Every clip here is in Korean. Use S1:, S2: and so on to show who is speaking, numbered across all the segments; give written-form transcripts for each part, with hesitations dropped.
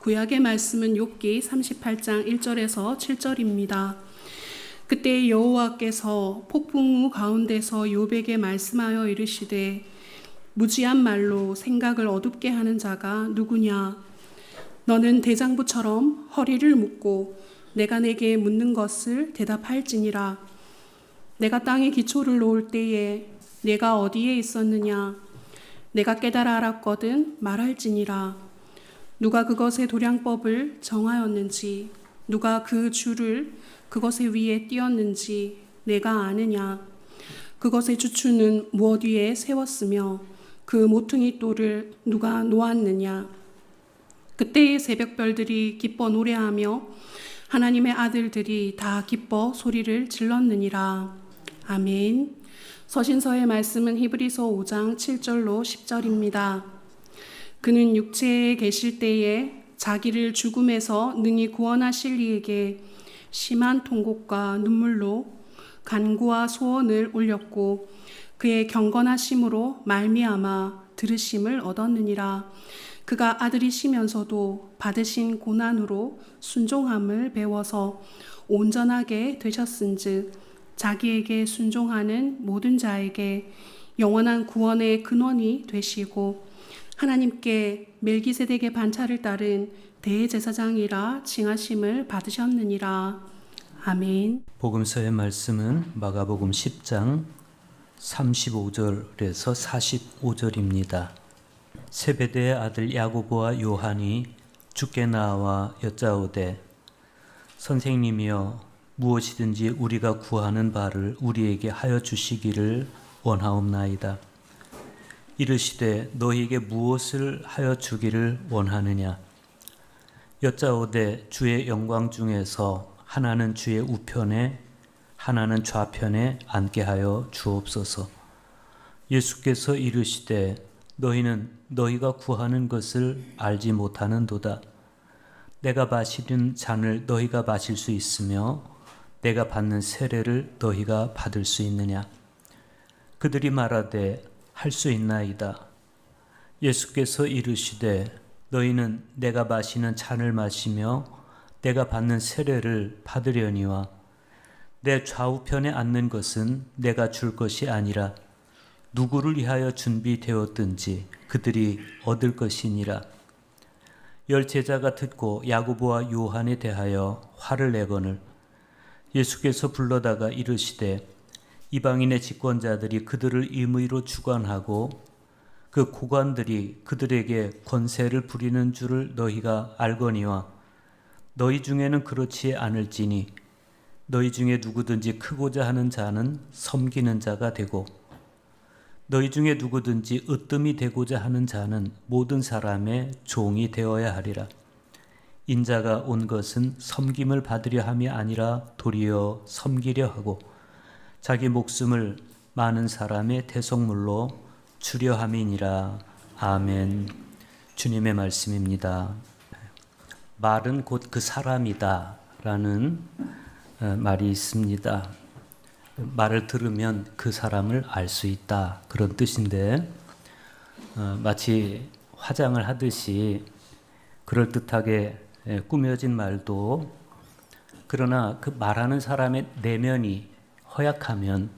S1: 구약의 말씀은 욥기 38장 1절에서 7절입니다. 그때 여호와께서 폭풍우 가운데서 욥에게 말씀하여 이르시되 무지한 말로 생각을 어둡게 하는 자가 누구냐? 너는 대장부처럼 허리를 묶고 내가 내게 묻는 것을 대답할지니라. 내가 땅에 기초를 놓을 때에 내가 어디에 있었느냐? 내가 깨달아 알았거든 말할지니라. 누가 그것의 도량법을 정하였는지, 누가 그 줄을 그것의 위에 띄었는지 내가 아느냐? 그것의 주추는 무엇 위에 세웠으며 그 모퉁이 돌을 누가 놓았느냐? 그때의 새벽별들이 기뻐 노래하며 하나님의 아들들이 다 기뻐 소리를 질렀느니라. 아멘. 서신서의 말씀은 히브리서 5장 7절로 10절입니다. 그는 육체에 계실 때에 자기를 죽음에서 능히 구원하실 이에게 심한 통곡과 눈물로 간구와 소원을 올렸고 그의 경건하심으로 말미암아 들으심을 얻었느니라. 그가 아들이시면서도 받으신 고난으로 순종함을 배워서 온전하게 되셨은즉 자기에게 순종하는 모든 자에게 영원한 구원의 근원이 되시고 하나님께 멜기세덱의 반차를 따른 대제사장이라 칭하심을 받으셨느니라. 아멘.
S2: 복음서의 말씀은 마가복음 10장 35절에서 45절입니다. 세베대의 아들 야고보와 요한이 주께 나와 여짜오되 선생님이여 무엇이든지 우리가 구하는 바를 우리에게 하여 주시기를 원하옵나이다. 이르시되 너희에게 무엇을 하여 주기를 원하느냐? 여짜오되 주의 영광 중에서 하나는 주의 우편에 하나는 좌편에 앉게 하여 주옵소서. 예수께서 이르시되 너희는 너희가 구하는 것을 알지 못하는도다. 내가 마시는 잔을 너희가 마실 수 있으며 내가 받는 세례를 너희가 받을 수 있느냐? 그들이 말하되 할 수 있나이다. 예수께서 이르시되 너희는 내가 마시는 잔을 마시며 내가 받는 세례를 받으려니와 내 좌우편에 앉는 것은 내가 줄 것이 아니라 누구를 위하여 준비되었든지 그들이 얻을 것이니라. 열 제자가 듣고 야고보와 요한에 대하여 화를 내거늘 예수께서 불러다가 이르시되 이방인의 집권자들이 그들을 임의로 주관하고 그 고관들이 그들에게 권세를 부리는 줄을 너희가 알거니와 너희 중에는 그렇지 않을지니 너희 중에 누구든지 크고자 하는 자는 섬기는 자가 되고 너희 중에 누구든지 으뜸이 되고자 하는 자는 모든 사람의 종이 되어야 하리라. 인자가 온 것은 섬김을 받으려 함이 아니라 도리어 섬기려 하고 자기 목숨을 많은 사람의 대속물로 주려 함이니라. 아멘. 주님의 말씀입니다. 말은 곧 그 사람이다 라는 말이 있습니다. 말을 들으면 그 사람을 알 수 있다 그런 뜻인데 마치 화장을 하듯이 그럴듯하게 꾸며진 말도 그러나 그 말하는 사람의 내면이 허약하면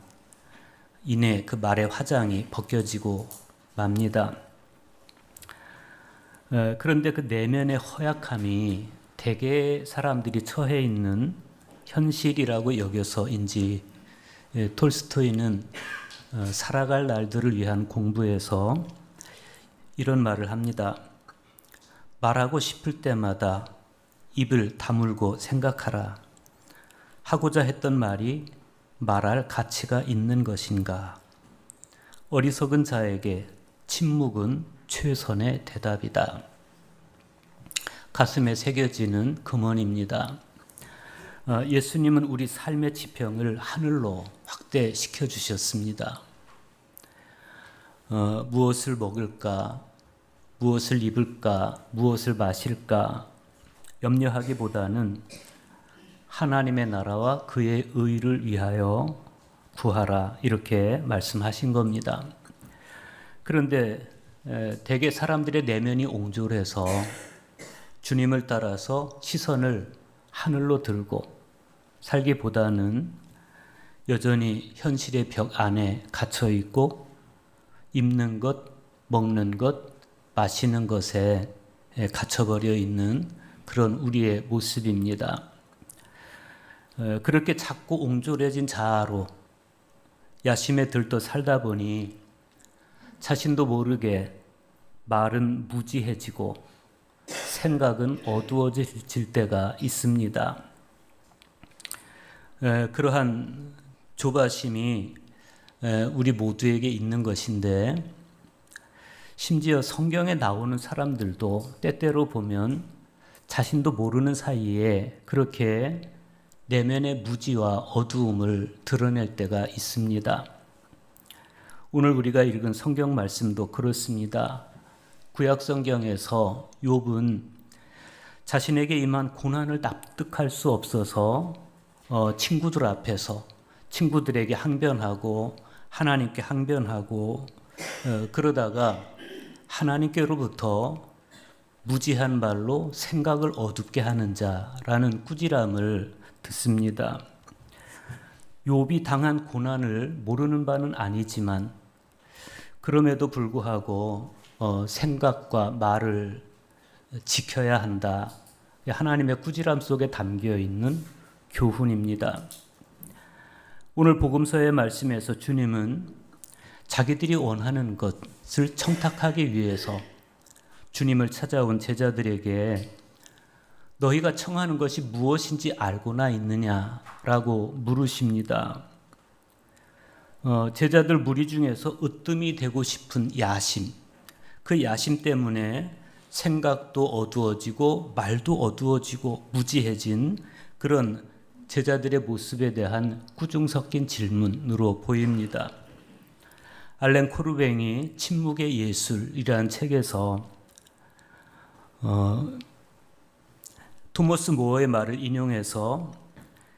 S2: 이내 그 말의 화장이 벗겨지고 맙니다. 그런데 그 내면의 허약함이 대개 사람들이 처해 있는 현실이라고 여겨서인지 톨스토이는 살아갈 날들을 위한 공부에서 이런 말을 합니다. 말하고 싶을 때마다 입을 다물고 생각하라. 하고자 했던 말이 말할 가치가 있는 것인가? 어리석은 자에게 침묵은 최선의 대답이다. 가슴에 새겨지는 금언입니다. 예수님은 우리 삶의 지평을 하늘로 확대시켜 주셨습니다. 무엇을 먹을까, 무엇을 입을까, 무엇을 마실까 염려하기보다는 하나님의 나라와 그의 의를 위하여 구하라 이렇게 말씀하신 겁니다. 그런데 대개 사람들의 내면이 옹졸해서 주님을 따라서 시선을 하늘로 들고 살기보다는 여전히 현실의 벽 안에 갇혀 있고 입는 것, 먹는 것, 마시는 것에 갇혀버려 있는 그런 우리의 모습입니다. 그렇게 자꾸 옹졸해진 자아로 야심에 들떠 살다 보니 자신도 모르게 말은 무지해지고 생각은 어두워질 때가 있습니다. 그러한 조바심이 우리 모두에게 있는 것인데 심지어 성경에 나오는 사람들도 때때로 보면 자신도 모르는 사이에 그렇게 내면의 무지와 어두움을 드러낼 때가 있습니다. 오늘 우리가 읽은 성경 말씀도 그렇습니다. 구약 성경에서 욥은 자신에게 임한 고난을 납득할 수 없어서 친구들 앞에서 친구들에게 항변하고 하나님께 항변하고 그러다가 하나님께로부터 무지한 말로 생각을 어둡게 하는 자라는 꾸지람을 듣습니다. 욥이 당한 고난을 모르는 바는 아니지만 그럼에도 불구하고 생각과 말을 지켜야 한다. 하나님의 꾸지람 속에 담겨 있는 교훈입니다. 오늘 복음서의 말씀에서 주님은 자기들이 원하는 것을 청탁하기 위해서 주님을 찾아온 제자들에게 너희가 청하는 것이 무엇인지 알고나 있느냐라고 물으십니다. 제자들 무리 중에서 으뜸이 되고 싶은 야심, 그 야심 때문에 생각도 어두워지고 말도 어두워지고 무지해진 그런 제자들의 모습에 대한 꾸중 섞인 질문으로 보입니다. 알렌 코르뱅이 침묵의 예술이라는 책에서 토머스 모어의 말을 인용해서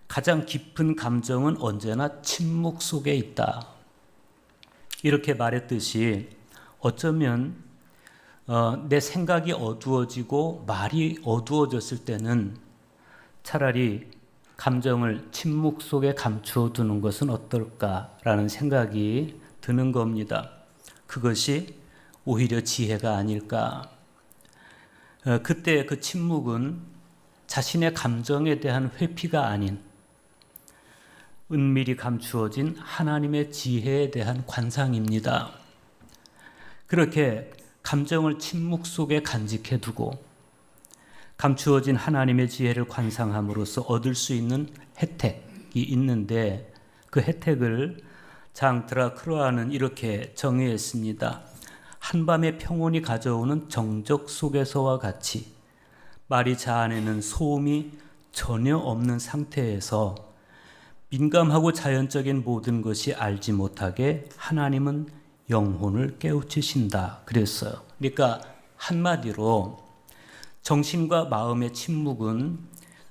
S2: 가장 깊은 감정은 언제나 침묵 속에 있다. 이렇게 말했듯이 어쩌면 내 생각이 어두워지고 말이 어두워졌을 때는 차라리 감정을 침묵 속에 감추어 두는 것은 어떨까라는 생각이 드는 겁니다. 그것이 오히려 지혜가 아닐까. 그때 그 침묵은 자신의 감정에 대한 회피가 아닌 은밀히 감추어진 하나님의 지혜에 대한 관상입니다. 그렇게 감정을 침묵 속에 간직해 두고 감추어진 하나님의 지혜를 관상함으로써 얻을 수 있는 혜택이 있는데 그 혜택을 장 드라크로아는 이렇게 정의했습니다. 한밤의 평온이 가져오는 정적 속에서와 같이 말이 자아내는 소음이 전혀 없는 상태에서 민감하고 자연적인 모든 것이 알지 못하게 하나님은 영혼을 깨우치신다 그랬어요. 그러니까 한마디로 정신과 마음의 침묵은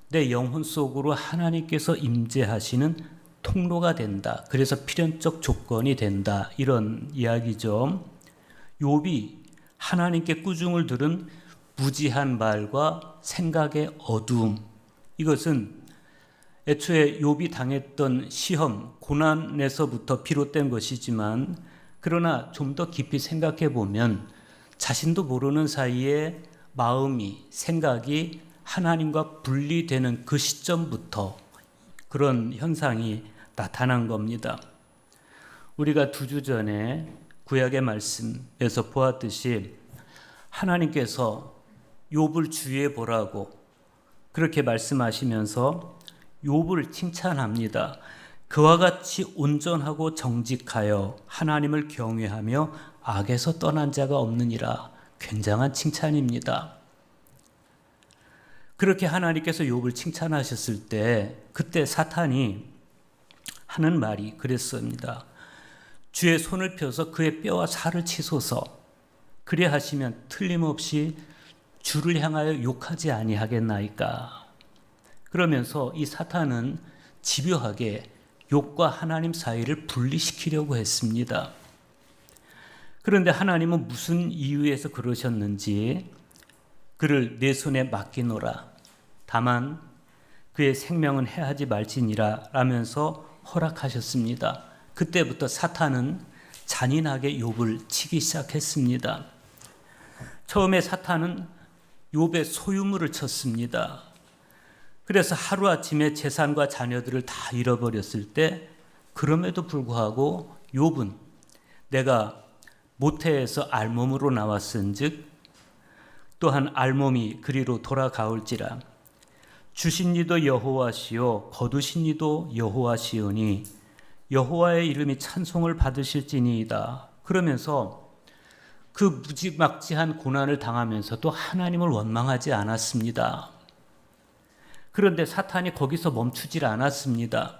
S2: 내 영혼 속으로 하나님께서 임재하시는 통로가 된다. 그래서 필연적 조건이 된다. 이런 이야기죠. 욥이 하나님께 꾸중을 들은 무지한 말과 생각의 어두움, 이것은 애초에 욥이 당했던 시험, 고난에서부터 비롯된 것이지만 그러나 좀 더 깊이 생각해 보면 자신도 모르는 사이에 마음이, 생각이 하나님과 분리되는 그 시점부터 그런 현상이 나타난 겁니다. 우리가 2주 전에 구약의 말씀에서 보았듯이 하나님께서 욥을 주의해 보라고 그렇게 말씀하시면서 욥을 칭찬합니다. 그와 같이 온전하고 정직하여 하나님을 경외하며 악에서 떠난 자가 없느니라. 굉장한 칭찬입니다. 그렇게 하나님께서 욥을 칭찬하셨을 때 그때 사탄이 하는 말이 그랬습니다. 주의 손을 펴서 그의 뼈와 살을 치소서. 그래 하시면 틀림없이 주를 향하여 욕하지 아니하겠나이까. 그러면서 이 사탄은 집요하게 욥과 하나님 사이를 분리시키려고 했습니다. 그런데 하나님은 무슨 이유에서 그러셨는지 그를 내 손에 맡기노라. 다만 그의 생명은 해하지 말지니라 라면서 허락하셨습니다. 그때부터 사탄은 잔인하게 욥을 치기 시작했습니다. 처음에 사탄은 욥의 소유물을 쳤습니다. 그래서 하루아침에 재산과 자녀들을 다 잃어버렸을 때 그럼에도 불구하고 욥은 내가 모태에서 알몸으로 나왔은즉 또한 알몸이 그리로 돌아가올지라. 주신 이도 여호와시요 거두신 이도 여호와시오니 여호와의 이름이 찬송을 받으실지니이다. 그러면서 그 무지막지한 고난을 당하면서도 하나님을 원망하지 않았습니다. 그런데 사탄이 거기서 멈추질 않았습니다.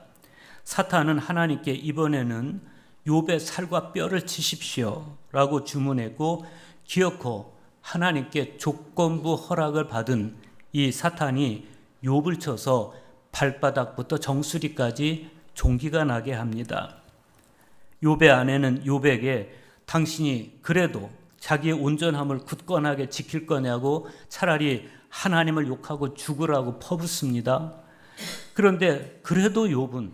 S2: 사탄은 하나님께 이번에는 욥의 살과 뼈를 치십시오 라고 주문했고, 기어코 하나님께 조건부 허락을 받은 이 사탄이 욥을 쳐서 발바닥부터 정수리까지 종기가 나게 합니다. 욥의 아내는 욥에게 당신이 그래도 자기의 온전함을 굳건하게 지킬 거냐고 차라리 하나님을 욕하고 죽으라고 퍼붓습니다. 그런데 그래도 욥은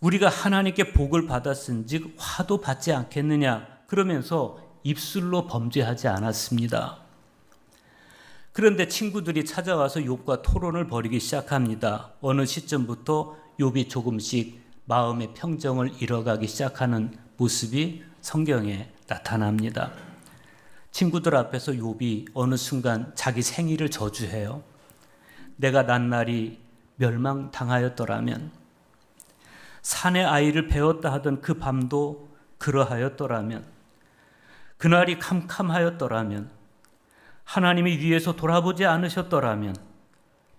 S2: 우리가 하나님께 복을 받았은즉 화도 받지 않겠느냐 그러면서 입술로 범죄하지 않았습니다. 그런데 친구들이 찾아와서 욥과 토론을 벌이기 시작합니다. 어느 시점부터 욥이 조금씩 마음의 평정을 잃어가기 시작하는 모습이 성경에 나타납니다. 친구들 앞에서 욥이 어느 순간 자기 생일을 저주해요. 내가 난 날이 멸망당하였더라면, 산의 아이를 배웠다 하던 그 밤도 그러하였더라면, 그날이 캄캄하였더라면, 하나님이 위에서 돌아보지 않으셨더라면,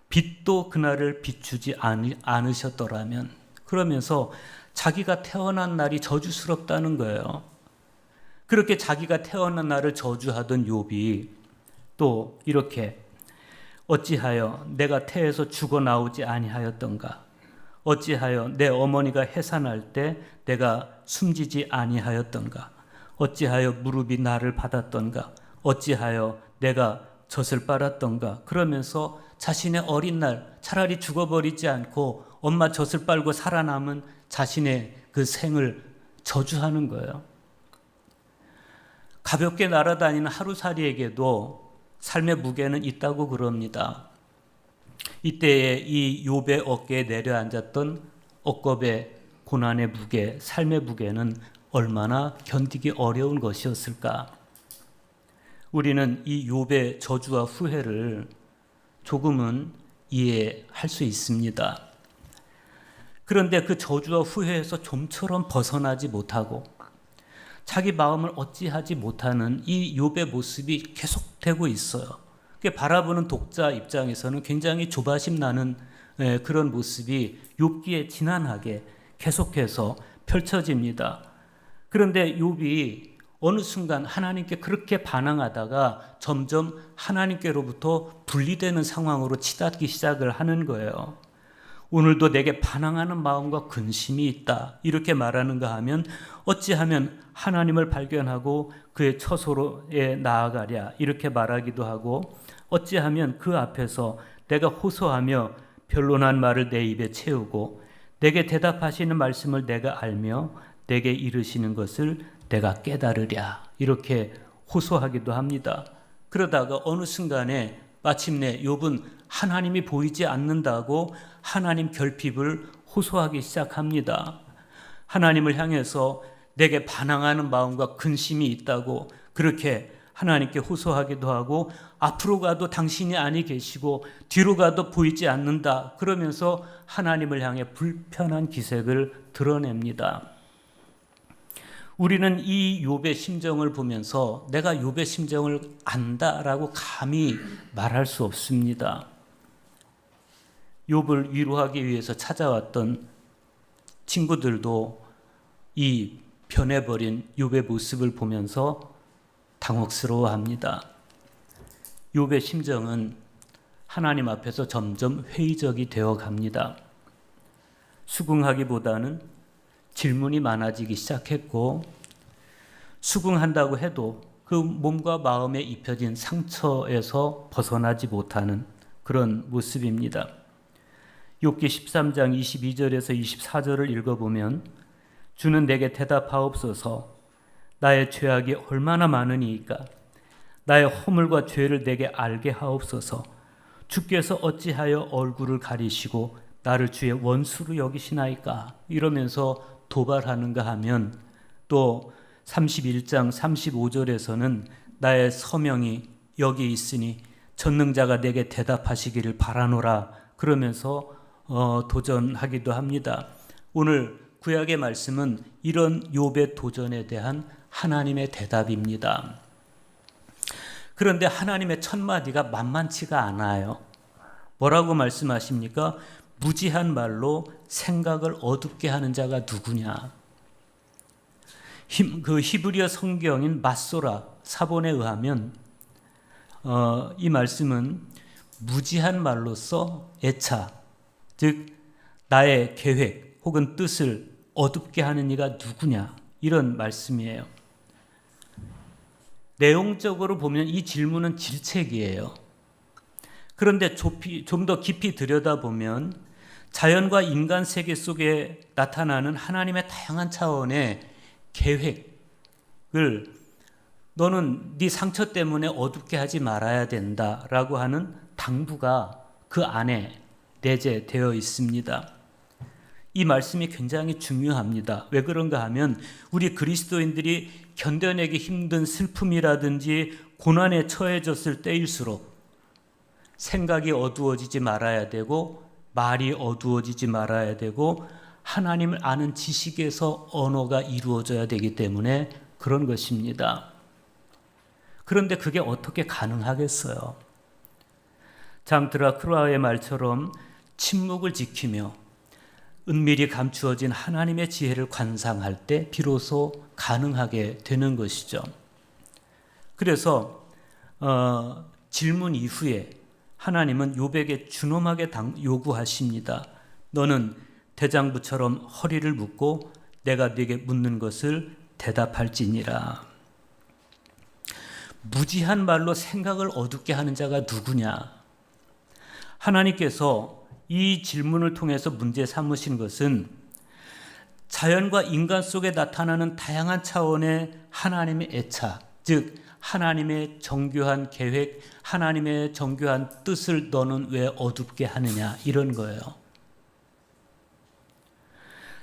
S2: 빛도 그날을 비추지 않으셨더라면, 그러면서 자기가 태어난 날이 저주스럽다는 거예요. 그렇게 자기가 태어난 날을 저주하던 욥이 또 이렇게 어찌하여 내가 태에서 죽어 나오지 아니하였던가, 어찌하여 내 어머니가 해산할 때 내가 숨지지 아니하였던가, 어찌하여 무릎이 나를 받았던가, 어찌하여 내가 젖을 빨았던가, 그러면서 자신의 어린 날 차라리 죽어버리지 않고 엄마 젖을 빨고 살아남은 자신의 그 생을 저주하는 거예요. 가볍게 날아다니는 하루살이에게도 삶의 무게는 있다고 그럽니다. 이때에 이 욥의 어깨에 내려앉았던 억겁의 고난의 무게, 삶의 무게는 얼마나 견디기 어려운 것이었을까. 우리는 이 욥의 저주와 후회를 조금은 이해할 수 있습니다. 그런데 그 저주와 후회에서 좀처럼 벗어나지 못하고 자기 마음을 어찌하지 못하는 이 욥의 모습이 계속되고 있어요. 바라보는 독자 입장에서는 굉장히 조바심 나는 그런 모습이 욥기에 지난하게 계속해서 펼쳐집니다. 그런데 욥이 어느 순간 하나님께 그렇게 반항하다가 점점 하나님께로부터 분리되는 상황으로 치닫기 시작을 하는 거예요. 오늘도 내게 반항하는 마음과 근심이 있다 이렇게 말하는가 하면, 어찌하면 하나님을 발견하고 그의 처소로에 나아가랴 이렇게 말하기도 하고, 어찌하면 그 앞에서 내가 호소하며 변론한 말을 내 입에 채우고 내게 대답하시는 말씀을 내가 알며 내게 이르시는 것을 내가 깨달으랴 이렇게 호소하기도 합니다. 그러다가 어느 순간에 마침내 욥은 하나님이 보이지 않는다고 하나님 결핍을 호소하기 시작합니다. 하나님을 향해서 내게 반항하는 마음과 근심이 있다고 그렇게 하나님께 호소하기도 하고, 앞으로 가도 당신이 아니 계시고 뒤로 가도 보이지 않는다 그러면서 하나님을 향해 불편한 기색을 드러냅니다. 우리는 이 욥의 심정을 보면서 내가 욥의 심정을 안다라고 감히 말할 수 없습니다. 욥을 위로하기 위해서 찾아왔던 친구들도 이 변해버린 욥의 모습을 보면서 당혹스러워합니다. 욥의 심정은 하나님 앞에서 점점 회의적이 되어 갑니다. 수긍하기보다는 질문이 많아지기 시작했고, 수긍한다고 해도 그 몸과 마음에 입혀진 상처에서 벗어나지 못하는 그런 모습입니다. 욥기 13장 22절에서 24절을 읽어보면 주는 내게 대답하옵소서. 나의 죄악이 얼마나 많으니이까. 나의 허물과 죄를 내게 알게 하옵소서. 주께서 어찌하여 얼굴을 가리시고 나를 주의 원수로 여기시나이까. 이러면서 도발하는가 하면 또 31장 35절에서는 나의 서명이 여기 있으니 전능자가 내게 대답하시기를 바라노라 그러면서 도전하기도 합니다. 오늘 구약의 말씀은 이런 욥의 도전에 대한 하나님의 대답입니다. 그런데 하나님의 첫 마디가 만만치가 않아요. 뭐라고 말씀하십니까? 무지한 말로 생각을 어둡게 하는 자가 누구냐? 그 히브리어 성경인 마소라 사본에 의하면 이 말씀은 무지한 말로써 애차, 즉 나의 계획 혹은 뜻을 어둡게 하는 이가 누구냐 이런 말씀이에요. 내용적으로 보면 이 질문은 질책이에요. 그런데 좀 더 깊이 들여다보면 자연과 인간 세계 속에 나타나는 하나님의 다양한 차원의 계획을 너는 네 상처 때문에 어둡게 하지 말아야 된다라고 하는 당부가 그 안에 내재되어 있습니다. 이 말씀이 굉장히 중요합니다. 왜 그런가 하면 우리 그리스도인들이 견뎌내기 힘든 슬픔이라든지 고난에 처해졌을 때일수록 생각이 어두워지지 말아야 되고 말이 어두워지지 말아야 되고 하나님을 아는 지식에서 언어가 이루어져야 되기 때문에 그런 것입니다. 그런데 그게 어떻게 가능하겠어요? 장 드라큘라의 말처럼 침묵을 지키며 은밀히 감추어진 하나님의 지혜를 관상할 때 비로소 가능하게 되는 것이죠. 그래서 질문 이후에 하나님은 욥에게 준엄하게 요구하십니다. 너는 대장부처럼 허리를 묶고 내가 네게 묻는 것을 대답할지니라. 무지한 말로 생각을 어둡게 하는 자가 누구냐? 하나님께서 이 질문을 통해서 문제 삼으신 것은 자연과 인간 속에 나타나는 다양한 차원의 하나님의 애차, 즉 하나님의 정교한 계획, 하나님의 정교한 뜻을 너는 왜 어둡게 하느냐 이런 거예요.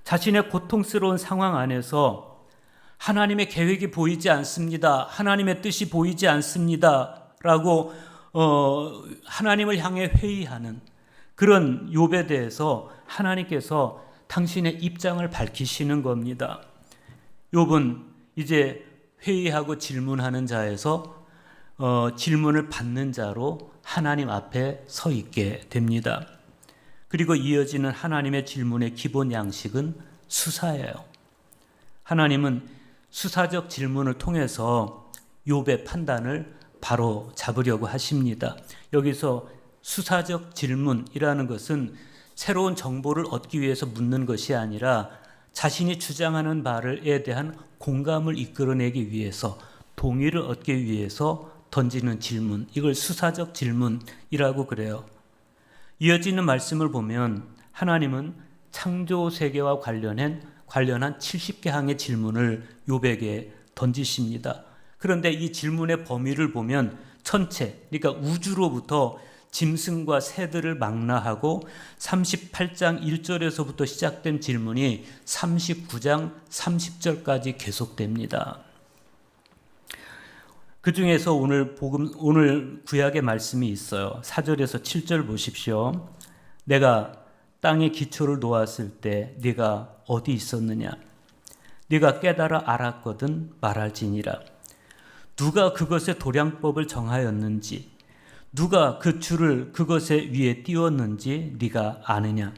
S2: 자신의 고통스러운 상황 안에서 하나님의 계획이 보이지 않습니다. 하나님의 뜻이 보이지 않습니다. 라고 하나님을 향해 회의하는 그런 욥에 대해서 하나님께서 당신의 입장을 밝히시는 겁니다. 욥은 이제 회의하고 질문하는 자에서 질문을 받는 자로 하나님 앞에 서 있게 됩니다. 그리고 이어지는 하나님의 질문의 기본 양식은 수사예요. 하나님은 수사적 질문을 통해서 욥의 판단을 바로 잡으려고 하십니다. 여기서 수사적 질문이라는 것은 새로운 정보를 얻기 위해서 묻는 것이 아니라 자신이 주장하는 바에 대한 공감을 이끌어내기 위해서 동의를 얻기 위해서 던지는 질문, 이걸 수사적 질문이라고 그래요. 이어지는 말씀을 보면 하나님은 창조 세계와 관련한 70개 항의 질문을 욥에게 던지십니다. 그런데 이 질문의 범위를 보면 천체, 그러니까 우주로부터 짐승과 새들을 망라하고 38장 1절에서부터 시작된 질문이 39장 30절까지 계속됩니다. 그 중에서 오늘 구약의 말씀이 있어요. 4절에서 7절 보십시오. 내가 땅에 기초를 놓았을 때 네가 어디 있었느냐? 네가 깨달아 알았거든 말할지니라. 누가 그것의 도량법을 정하였는지, 누가 그 줄을 그것의 위에 띄웠는지 네가 아느냐?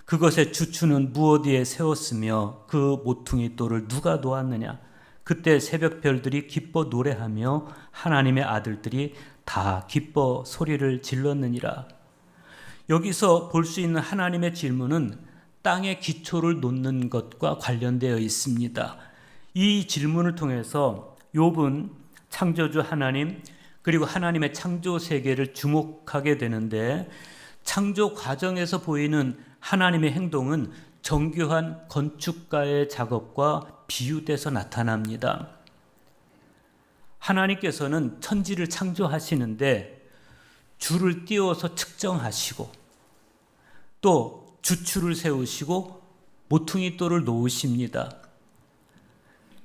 S2: 그것의 주추는 무엇 위에 세웠으며 그 모퉁이 돌을 누가 놓았느냐? 그때 새벽별들이 기뻐 노래하며 하나님의 아들들이 다 기뻐 소리를 질렀느니라. 여기서 볼 수 있는 하나님의 질문은 땅의 기초를 놓는 것과 관련되어 있습니다. 이 질문을 통해서 욥은 창조주 하나님 그리고 하나님의 창조 세계를 주목하게 되는데 창조 과정에서 보이는 하나님의 행동은 정교한 건축가의 작업과 비유돼서 나타납니다. 하나님께서는 천지를 창조하시는데 줄을 띄워서 측정하시고 또 주추를 세우시고 모퉁이돌을 놓으십니다.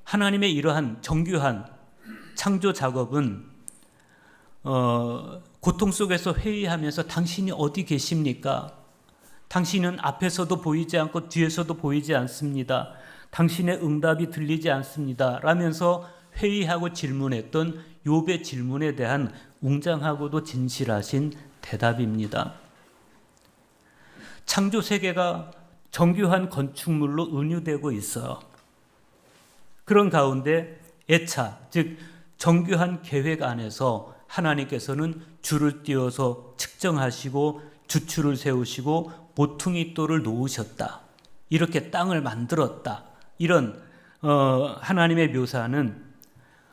S2: 하나님의 이러한 정교한 창조 작업은 고통 속에서 회의하면서 당신이 어디 계십니까? 당신은 앞에서도 보이지 않고 뒤에서도 보이지 않습니다. 당신의 응답이 들리지 않습니다. 라면서 회의하고 질문했던 욥의 질문에 대한 웅장하고도 진실하신 대답입니다. 창조 세계가 정교한 건축물로 은유되고 있어요. 그런 가운데 애차, 즉 정교한 계획 안에서 하나님께서는 줄을 띄워서 측정하시고 주추를 세우시고 모퉁이돌을 놓으셨다. 이렇게 땅을 만들었다. 이런 하나님의 묘사는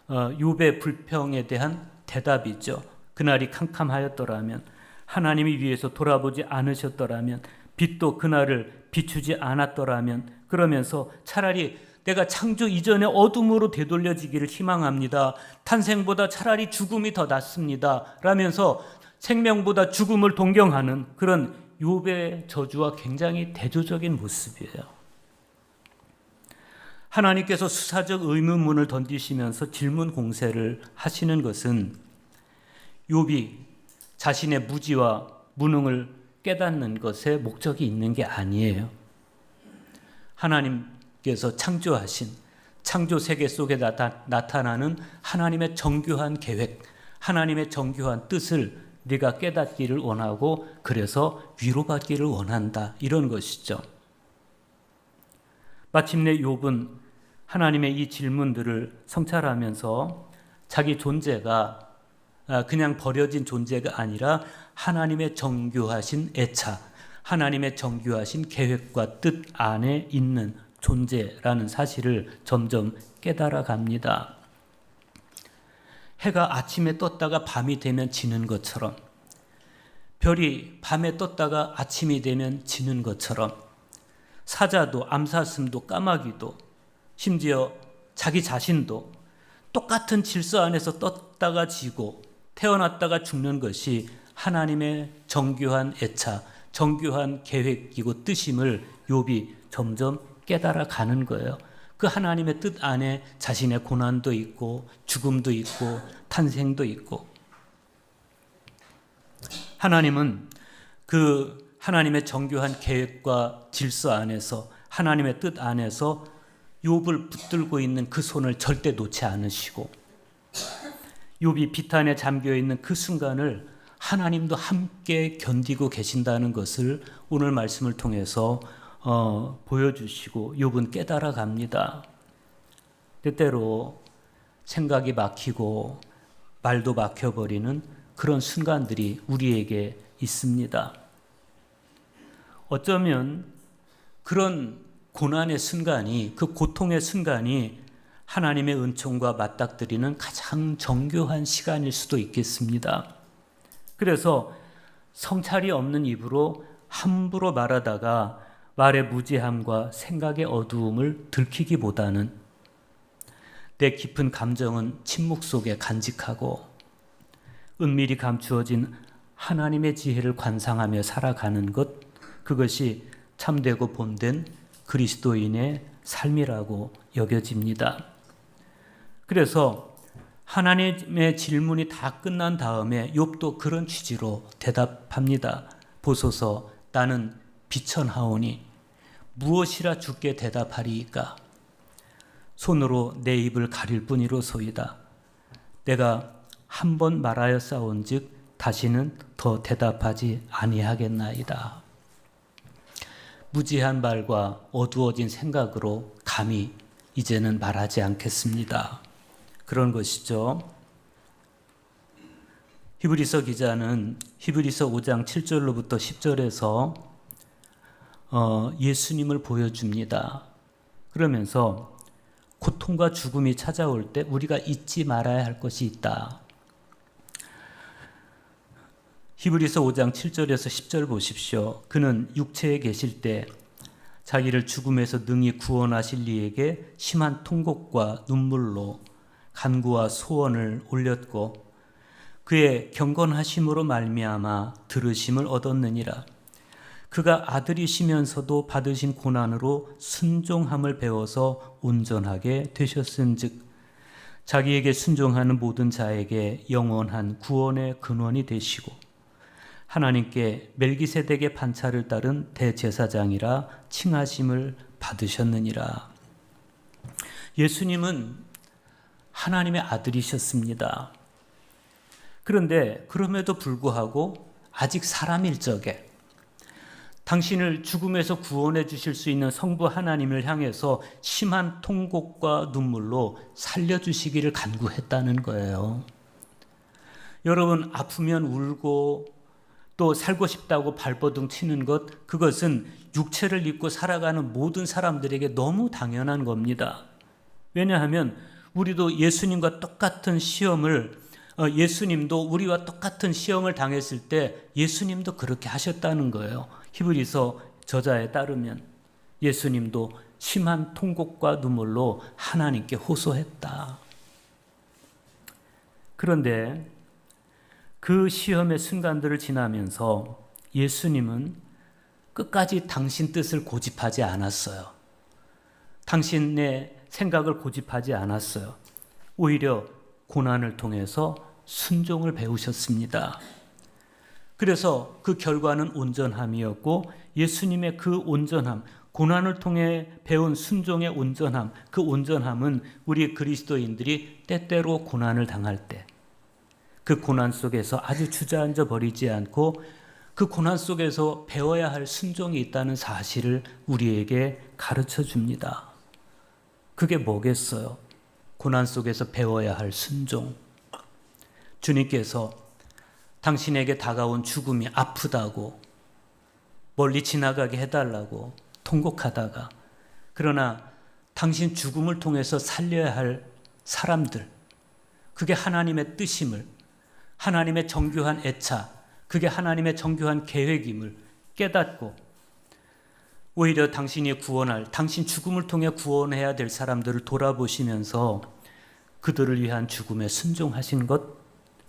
S2: 욥의 불평에 대한 대답이죠. 그날이 캄캄하였더라면, 하나님이 위에서 돌아보지 않으셨더라면, 빛도 그날을 비추지 않았더라면, 그러면서 차라리 내가 창조 이전의 어둠으로 되돌려지기를 희망합니다. 탄생보다 차라리 죽음이 더 낫습니다. 라면서 생명보다 죽음을 동경하는 그런 욥의 저주와 굉장히 대조적인 모습이에요. 하나님께서 수사적 의문문을 던지시면서 질문 공세를 하시는 것은 욥이 자신의 무지와 무능을 깨닫는 것에 목적이 있는 게 아니에요. 하나님께서 창조하신 창조 세계 속에 나타나는 하나님의 정교한 계획, 하나님의 정교한 뜻을 네가 깨닫기를 원하고 그래서 위로받기를 원한다. 이런 것이죠. 마침내 욥은 하나님의 이 질문들을 성찰하면서 자기 존재가 그냥 버려진 존재가 아니라 하나님의 정교하신 애차, 하나님의 정교하신 계획과 뜻 안에 있는 존재라는 사실을 점점 깨달아 갑니다. 해가 아침에 떴다가 밤이 되면 지는 것처럼, 별이 밤에 떴다가 아침이 되면 지는 것처럼, 사자도 암사슴도 까마귀도 심지어 자기 자신도 똑같은 질서 안에서 떴다가 지고 태어났다가 죽는 것이 하나님의 정교한 애차, 정교한 계획이고 뜻임을 욥이 점점 깨달아 가는 거예요. 그 하나님의 뜻 안에 자신의 고난도 있고 죽음도 있고 탄생도 있고, 하나님은 그 하나님의 정교한 계획과 질서 안에서, 하나님의 뜻 안에서 욥을 붙들고 있는 그 손을 절대 놓지 않으시고, 욥이 비탄에 잠겨 있는 그 순간을 하나님도 함께 견디고 계신다는 것을 오늘 말씀을 통해서 보여주시고 욥은 깨달아 갑니다. 때때로 생각이 막히고 말도 막혀버리는 그런 순간들이 우리에게 있습니다. 어쩌면 그런 고난의 순간이, 그 고통의 순간이 하나님의 은총과 맞닥뜨리는 가장 정교한 시간일 수도 있겠습니다. 그래서 성찰이 없는 입으로 함부로 말하다가 말의 무지함과 생각의 어두움을 들키기보다는 내 깊은 감정은 침묵 속에 간직하고 은밀히 감추어진 하나님의 지혜를 관상하며 살아가는 것, 그것이 참되고 본된 그리스도인의 삶이라고 여겨집니다. 그래서 하나님의 질문이 다 끝난 다음에 욥도 그런 취지로 대답합니다. 보소서, 나는 비천하오니 무엇이라 주께 대답하리이까? 손으로 내 입을 가릴 뿐이로소이다. 내가 한 번 말하였사온즉 다시는 더 대답하지 아니하겠나이다. 무지한 말과 어두워진 생각으로 감히 이제는 말하지 않겠습니다. 그런 것이죠. 히브리서 기자는 히브리서 5장 7절로부터 10절에서 예수님을 보여줍니다. 그러면서 고통과 죽음이 찾아올 때 우리가 잊지 말아야 할 것이 있다. 히브리서 5장 7절에서 10절 보십시오. 그는 육체에 계실 때 자기를 죽음에서 능히 구원하실 이에게 심한 통곡과 눈물로 간구와 소원을 올렸고 그의 경건하심으로 말미암아 들으심을 얻었느니라. 그가 아들이시면서도 받으신 고난으로 순종함을 배워서 온전하게 되셨은즉 자기에게 순종하는 모든 자에게 영원한 구원의 근원이 되시고 하나님께 멜기세덱의 반차를 따른 대제사장이라 칭하심을 받으셨느니라. 예수님은 하나님의 아들이셨습니다. 그런데 그럼에도 불구하고 아직 사람일 적에 당신을 죽음에서 구원해 주실 수 있는 성부 하나님을 향해서 심한 통곡과 눈물로 살려주시기를 간구했다는 거예요. 여러분, 아프면 울고 또 살고 싶다고 발버둥 치는 것, 그것은 육체를 입고 살아가는 모든 사람들에게 너무 당연한 겁니다. 왜냐하면 우리도 예수님과 똑같은 시험을 예수님도 우리와 똑같은 시험을 당했을 때 예수님도 그렇게 하셨다는 거예요. 히브리서 저자에 따르면 예수님도 심한 통곡과 눈물로 하나님께 호소했다. 그런데 그 시험의 순간들을 지나면서 예수님은 끝까지 당신 뜻을 고집하지 않았어요. 당신의 생각을 고집하지 않았어요. 오히려 고난을 통해서 순종을 배우셨습니다. 그래서 그 결과는 온전함이었고 예수님의 그 온전함, 고난을 통해 배운 순종의 온전함, 그 온전함은 우리 그리스도인들이 때때로 고난을 당할 때 그 고난 속에서 아주 주저앉아 버리지 않고 그 고난 속에서 배워야 할 순종이 있다는 사실을 우리에게 가르쳐 줍니다. 그게 뭐겠어요? 고난 속에서 배워야 할 순종. 주님께서 당신에게 다가온 죽음이 아프다고 멀리 지나가게 해달라고 통곡하다가 그러나 당신 죽음을 통해서 살려야 할 사람들, 그게 하나님의 뜻임을, 하나님의 정교한 애차, 그게 하나님의 정교한 계획임을 깨닫고 오히려 당신이 구원할, 당신 죽음을 통해 구원해야 될 사람들을 돌아보시면서 그들을 위한 죽음에 순종하신 것,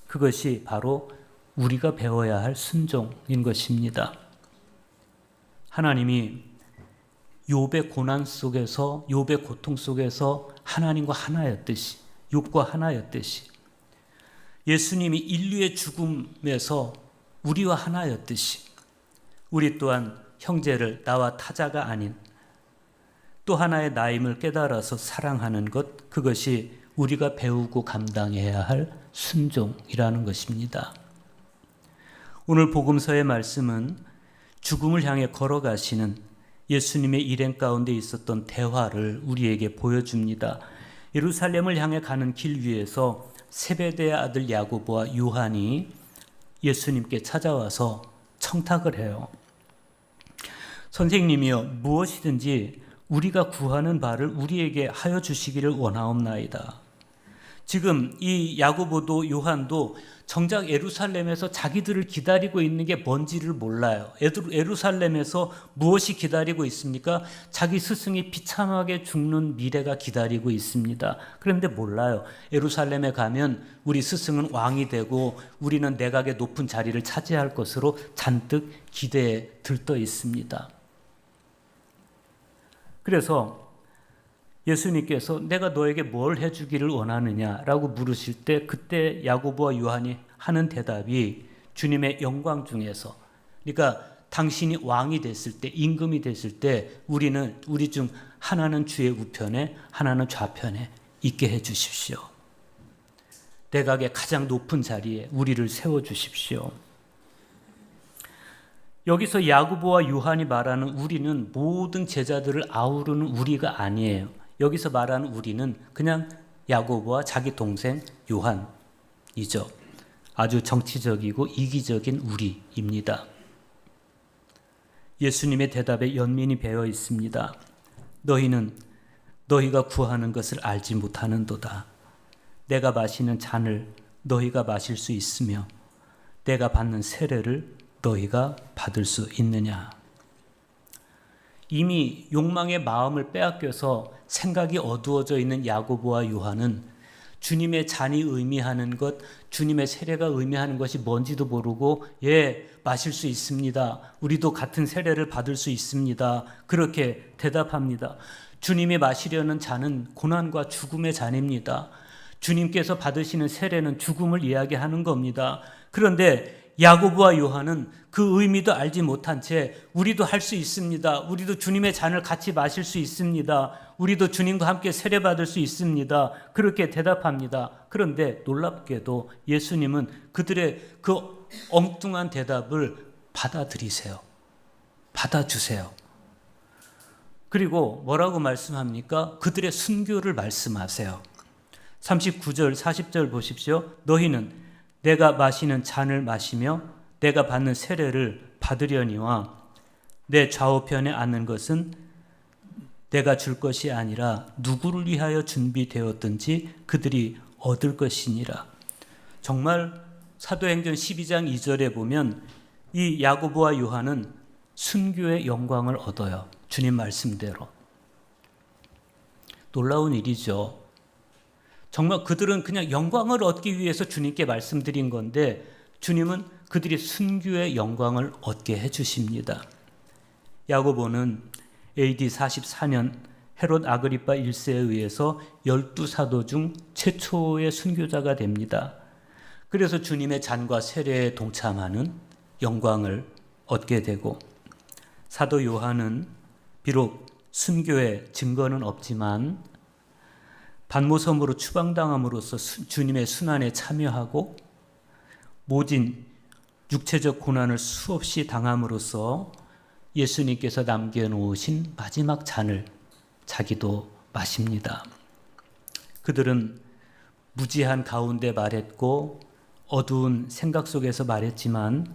S2: 그것이 바로 우리가 배워야 할 순종인 것입니다. 하나님이 욥의 고난 속에서, 욥의 고통 속에서 하나님과 하나였듯이, 욥과 하나였듯이 예수님이 인류의 죽음에서 우리와 하나였듯이 우리 또한 형제를 나와 타자가 아닌 또 하나의 나임을 깨달아서 사랑하는 것, 그것이 우리가 배우고 감당해야 할 순종이라는 것입니다. 오늘 복음서의 말씀은 죽음을 향해 걸어가시는 예수님의 일행 가운데 있었던 대화를 우리에게 보여줍니다. 예루살렘을 향해 가는 길 위에서 세베대의 아들 야고보와 요한이 예수님께 찾아와서 청탁을 해요. 선생님이여, 무엇이든지 우리가 구하는 바를 우리에게 하여 주시기를 원하옵나이다. 지금 이 야고보도 요한도 정작 예루살렘에서 자기들을 기다리고 있는 게 뭔지를 몰라요. 예루살렘에서 무엇이 기다리고 있습니까? 자기 스승이 비참하게 죽는 미래가 기다리고 있습니다. 그런데 몰라요. 예루살렘에 가면 우리 스승은 왕이 되고 우리는 내각의 높은 자리를 차지할 것으로 잔뜩 기대에 들떠 있습니다. 그래서 예수님께서 내가 너에게 뭘 해주기를 원하느냐라고 물으실 때 그때 야고보와 요한이 하는 대답이 주님의 영광 중에서, 그러니까 당신이 왕이 됐을 때, 임금이 됐을 때 우리 중 하나는 주의 우편에 하나는 좌편에 있게 해주십시오. 내각의 가장 높은 자리에 우리를 세워주십시오. 여기서 야고보와 요한이 말하는 우리는 모든 제자들을 아우르는 우리가 아니에요. 여기서 말하는 우리는 그냥 야고보와 자기 동생 요한이죠. 아주 정치적이고 이기적인 우리입니다. 예수님의 대답에 연민이 배어 있습니다. 너희는 너희가 구하는 것을 알지 못하는도다. 내가 마시는 잔을 너희가 마실 수 있으며 내가 받는 세례를 너희가 받을 수 있느냐. 이미 욕망의 마음을 빼앗겨서 생각이 어두워져 있는 야고보와 요한은 주님의 잔이 의미하는 것, 주님의 세례가 의미하는 것이 뭔지도 모르고 예, 마실 수 있습니다. 우리도 같은 세례를 받을 수 있습니다. 그렇게 대답합니다. 주님이 마시려는 잔은 고난과 죽음의 잔입니다. 주님께서 받으시는 세례는 죽음을 이야기하는 겁니다. 그런데 야고보와 요한은 그 의미도 알지 못한 채 우리도 할 수 있습니다. 우리도 주님의 잔을 같이 마실 수 있습니다. 우리도 주님과 함께 세례받을 수 있습니다. 그렇게 대답합니다. 그런데 놀랍게도 예수님은 그들의 그 엉뚱한 대답을 받아들이세요. 받아주세요. 그리고 뭐라고 말씀합니까? 그들의 순교를 말씀하세요. 39절, 40절 보십시오. 너희는 내가 마시는 잔을 마시며 내가 받는 세례를 받으려니와 내 좌우편에 앉는 것은 내가 줄 것이 아니라 누구를 위하여 준비되었든지 그들이 얻을 것이니라. 정말 사도행전 12장 2절에 보면 이 야고보와 요한은 순교의 영광을 얻어요. 주님 말씀대로. 놀라운 일이죠. 정말 그들은 그냥 영광을 얻기 위해서 주님께 말씀드린 건데 주님은 그들이 순교의 영광을 얻게 해주십니다. 야고보는 AD 44년 헤롯 아그리파 1세에 의해서 12사도 중 최초의 순교자가 됩니다. 그래서 주님의 잔과 세례에 동참하는 영광을 얻게 되고 사도 요한은 비록 순교의 증거는 없지만 반모섬으로 추방당함으로써 주님의 순환에 참여하고 모진 육체적 고난을 수없이 당함으로써 예수님께서 남겨놓으신 마지막 잔을 자기도 마십니다. 그들은 무지한 가운데 말했고 어두운 생각 속에서 말했지만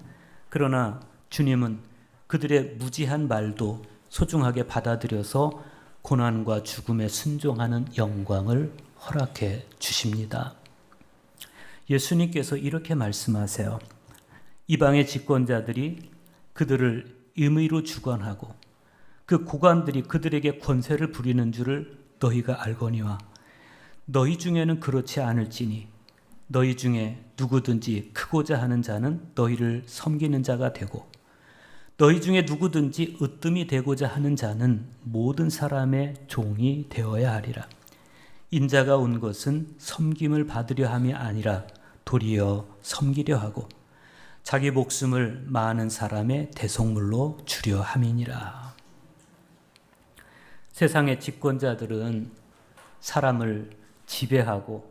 S2: 그러나 주님은 그들의 무지한 말도 소중하게 받아들여서 고난과 죽음에 순종하는 영광을 허락해 주십니다. 예수님께서 이렇게 말씀하세요. 이방의 집권자들이 그들을 임의로 주관하고 그 고관들이 그들에게 권세를 부리는 줄을 너희가 알거니와 너희 중에는 그렇지 않을지니 너희 중에 누구든지 크고자 하는 자는 너희를 섬기는 자가 되고 너희 중에 누구든지 으뜸이 되고자 하는 자는 모든 사람의 종이 되어야 하리라. 인자가 온 것은 섬김을 받으려 함이 아니라 도리어 섬기려 하고 자기 목숨을 많은 사람의 대속물로 주려 함이니라. 세상의 집권자들은 사람을 지배하고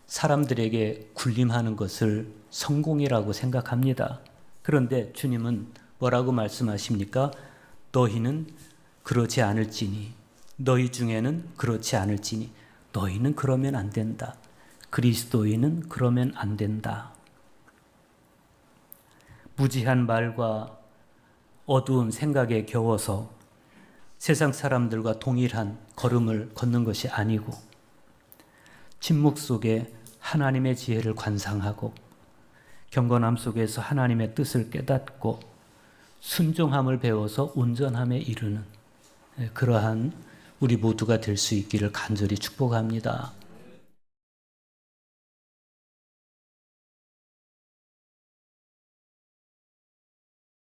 S2: 사람들에게 군림하는 것을 성공이라고 생각합니다. 그런데 주님은 뭐라고 말씀하십니까? 너희는 그렇지 않을지니 너희 중에는 그렇지 않을지니 너희는 그러면 안 된다. 그리스도인은 그러면 안 된다. 무지한 말과 어두운 생각에 겨워서 세상 사람들과 동일한 걸음을 걷는 것이 아니고 침묵 속에 하나님의 지혜를 관상하고 경건함 속에서 하나님의 뜻을 깨닫고 순종함을 배워서 온전함에 이르는 그러한 우리 모두가 될 수 있기를 간절히 축복합니다.